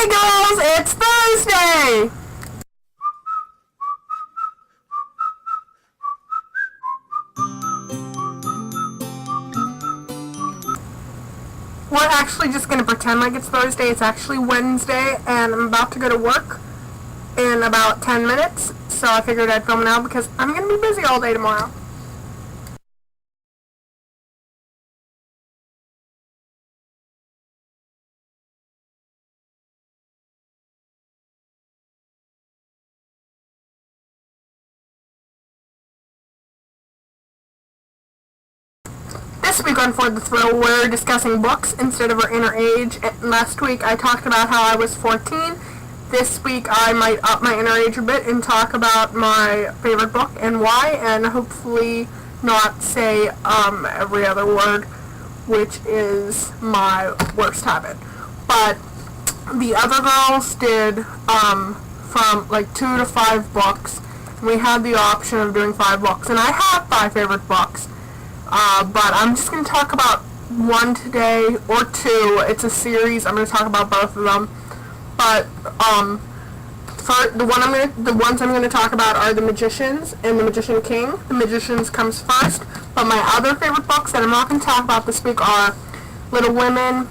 Hey girls, it's Thursday! We're actually just going to pretend like it's Thursday. It's actually Wednesday, and I'm about to go to work in about 10 minutes. So I figured I'd film now because I'm going to be busy all day tomorrow. This week on For the Thrill, we're discussing books instead of our inner age. Last week I talked about how I was 14. This week I might up my inner age a bit and talk about my favorite book and why, and hopefully not say every other word, which is my worst habit. But the other girls did from like 2 to 5 books. We had the option of doing 5 books, and I have 5 favorite books. But I'm just going to talk about one today, or 2. It's a series. I'm going to talk about both of them. But for the ones I'm going to talk about are The Magicians and The Magician King. The Magicians comes first. But my other favorite books that I'm not going to talk about this week are Little Women,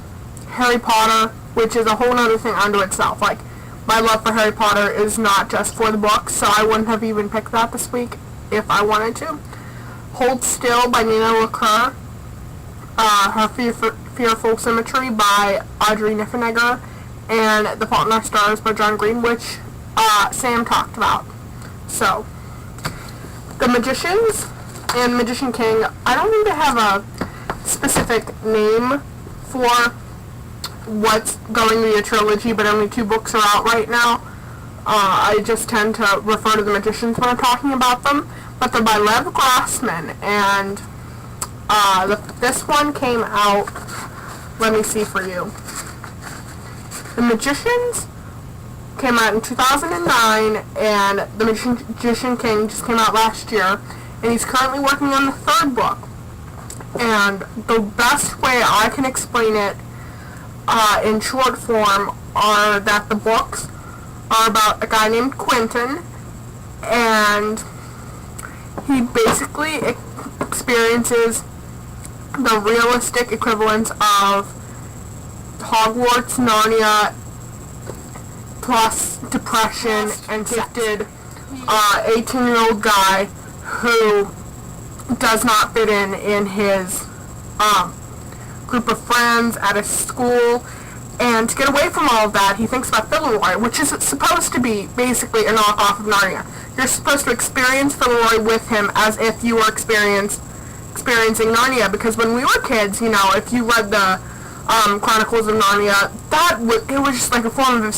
Harry Potter, which is a whole other thing unto itself. Like, my love for Harry Potter is not just for the books, so I wouldn't have even picked that this week if I wanted to. Hold Still by Nina LaCour, Her Fearful Symmetry by Audrey Niffenegger, and The Fault in Our Stars by John Green, which Sam talked about. So, The Magicians and Magician King, I don't need to have a specific name for what's going to be a trilogy, but only 2 books are out right now. I just tend to refer to The Magicians when I'm talking about them. But they're by Grossman, and this one came out, let me see for you. The Magicians came out in 2009, and The Magician King just came out last year, and he's currently working on the 3rd book. And the best way I can explain it in short form are that the books are about a guy named Quentin, and he basically experiences the realistic equivalence of Hogwarts, Narnia, plus depression, and gifted 18-year-old guy who does not fit in his group of friends at his school. And to get away from all of that, he thinks about Fauntleroy, which is supposed to be basically a knockoff of Narnia. You're supposed to experience Fauntleroy with him as if you were experiencing Narnia, because when we were kids, you know, if you read the Chronicles of Narnia, it was just like a form of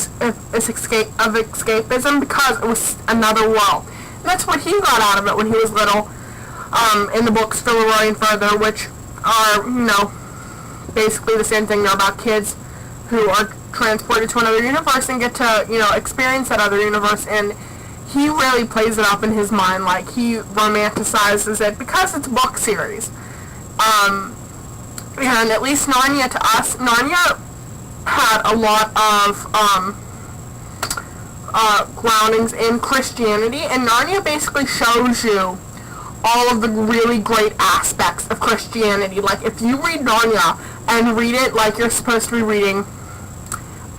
escapism, because it was another world. And that's what he got out of it when he was little, in the books Fauntleroy and Further, which are, you know, basically the same thing. They're about kids who are transported to another universe and get to, you know, experience that other universe, and he really plays it up in his mind, like he romanticizes it because it's a book series. And at least Narnia to us, Narnia had a lot of groundings in Christianity, and Narnia basically shows you all of the really great aspects of Christianity. Like, if you read Narnia and read it like you're supposed to be reading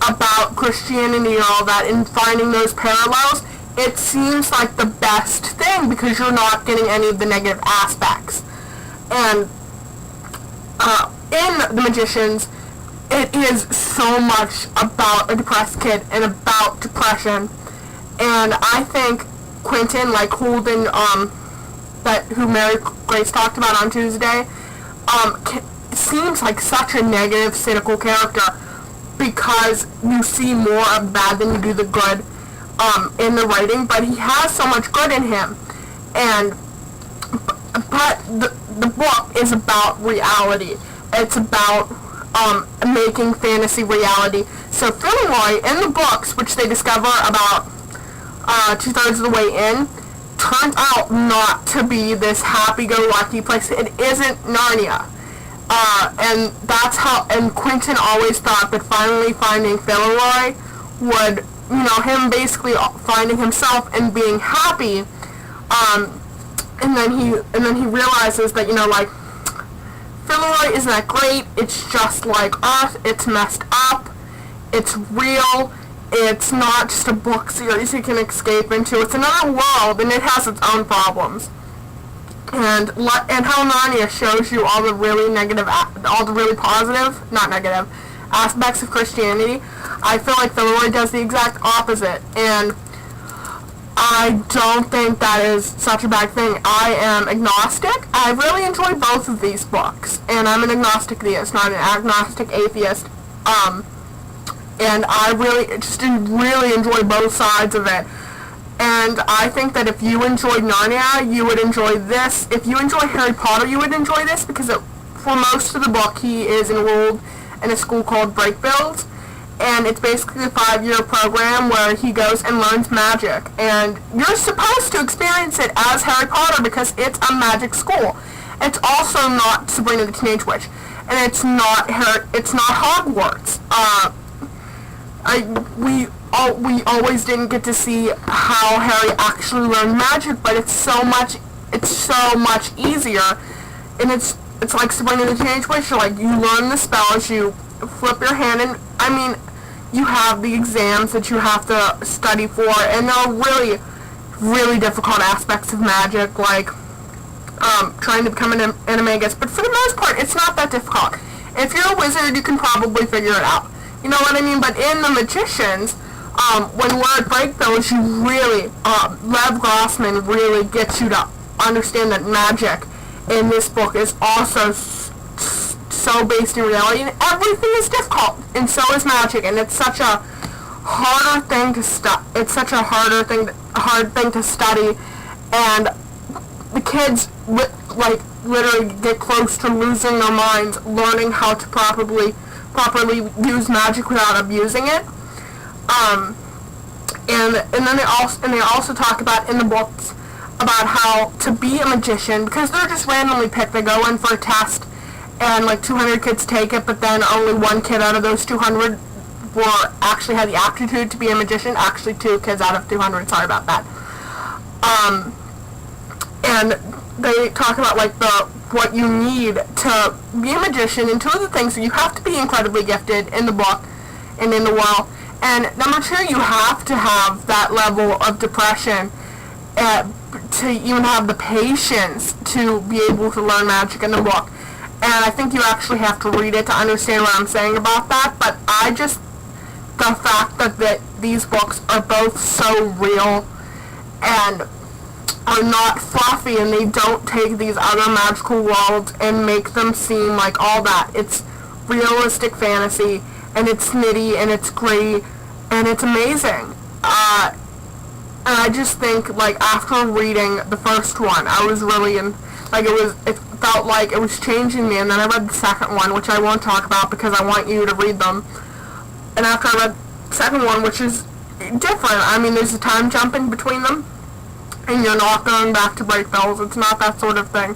about Christianity and all that, and finding those parallels, it seems like the best thing because you're not getting any of the negative aspects. And in The Magicians, it is so much about a depressed kid and about depression. And I think Quentin, like Holden, who Mary Grace talked about on Tuesday, seems like such a negative, cynical character, because you see more of bad than you do the good in the writing, but he has so much good in him. But the book is about reality. It's about making fantasy reality. So Fauntleroy, in the books, which they discover about 2/3 of the way in, turns out not to be this happy-go-lucky place. It isn't Narnia. And that's how, and Quentin always thought that finally finding Fauntleroy would, him basically finding himself and being happy, and then he realizes that, like, Filroy isn't that great, it's just like Earth, it's messed up, it's real, it's not just a book series you can escape into, it's another world, and it has its own problems. And how Narnia shows you all the really negative, all the really positive, not negative, aspects of Christianity. I feel like Filroy does the exact opposite, and I don't think that is such a bad thing. I am agnostic. I really enjoy both of these books, and I'm an agnostic theist, not an agnostic atheist. And I really enjoy both sides of it. And I think that if you enjoyed Narnia, you would enjoy this. If you enjoy Harry Potter, you would enjoy this, because for most of the book, he is enrolled in a school called Breakfield, and it's basically a 5-year program where he goes and learns magic. And you're supposed to experience it as Harry Potter because it's a magic school. It's also not Sabrina the Teenage Witch, and it's not Hogwarts. We always didn't get to see how Harry actually learned magic, but it's so much easier, and it's like Sabrina the Teenage Witch. Like, you learn the spells, you flip your hand, and you have the exams that you have to study for, and there are really, really difficult aspects of magic, like trying to become an animagus, but for the most part, it's not that difficult. If you're a wizard, you can probably figure it out. You know what I mean? But in The Magicians, when we're at Breakfield, you really, Lev Grossman really gets you to understand that magic in this book is also so based in reality, and everything is difficult, and so is magic, and it's such a hard thing to study, and the kids literally get close to losing their minds learning how to properly use magic without abusing it. And then they also talk about in the books about how to be a magician, because they're just randomly picked. They go in for a test, and like 200 kids take it, but then only one kid out of those 200 actually had the aptitude to be a magician. Actually, 2 kids out of 200. Sorry about that. And they talk about what you need to be a magician, and 2 of the things that you have to be incredibly gifted in the book and in the world. And number 2, you have to have that level of depression to even have the patience to be able to learn magic in the book. And I think you actually have to read it to understand what I'm saying about that. But the fact that these books are both so real and are not fluffy, and they don't take these other magical worlds and make them seem like all that. It's realistic fantasy, and it's nitty, and it's gritty, and it's amazing. And I just think, after reading the first one, I was really it felt like it was changing me, and then I read the second one, which I won't talk about because I want you to read them. And after I read the second one, which is different, there's a time jump in between them, and you're not going back to Breakfield. It's not that sort of thing.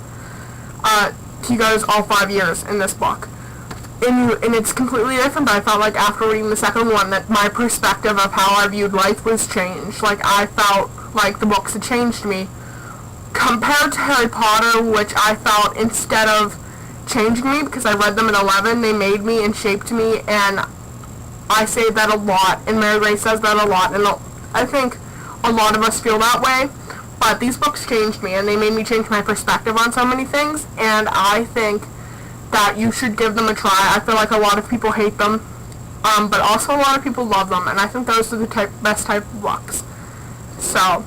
He goes all 5 years in this book. And it's completely different, but I felt like after reading the second one that my perspective of how I viewed life was changed. I felt like the books had changed me. Compared to Harry Potter, which I felt, instead of changing me, because I read them at 11, they made me and shaped me, and I say that a lot, and Mary Ray says that a lot, and I think a lot of us feel that way. But these books changed me, and they made me change my perspective on so many things, and I think that you should give them a try. I feel like a lot of people hate them, but also a lot of people love them, and I think those are the best type of books. So,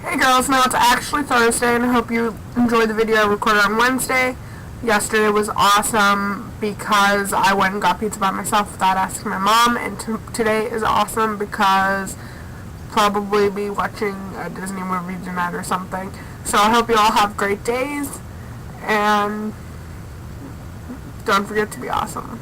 hey girls, now it's actually Thursday, and I hope you enjoyed the video I recorded on Wednesday. Yesterday was awesome because I went and got pizza by myself without asking my mom, and today is awesome because probably be watching a Disney movie tonight or something. So I hope you all have great days, and don't forget to be awesome.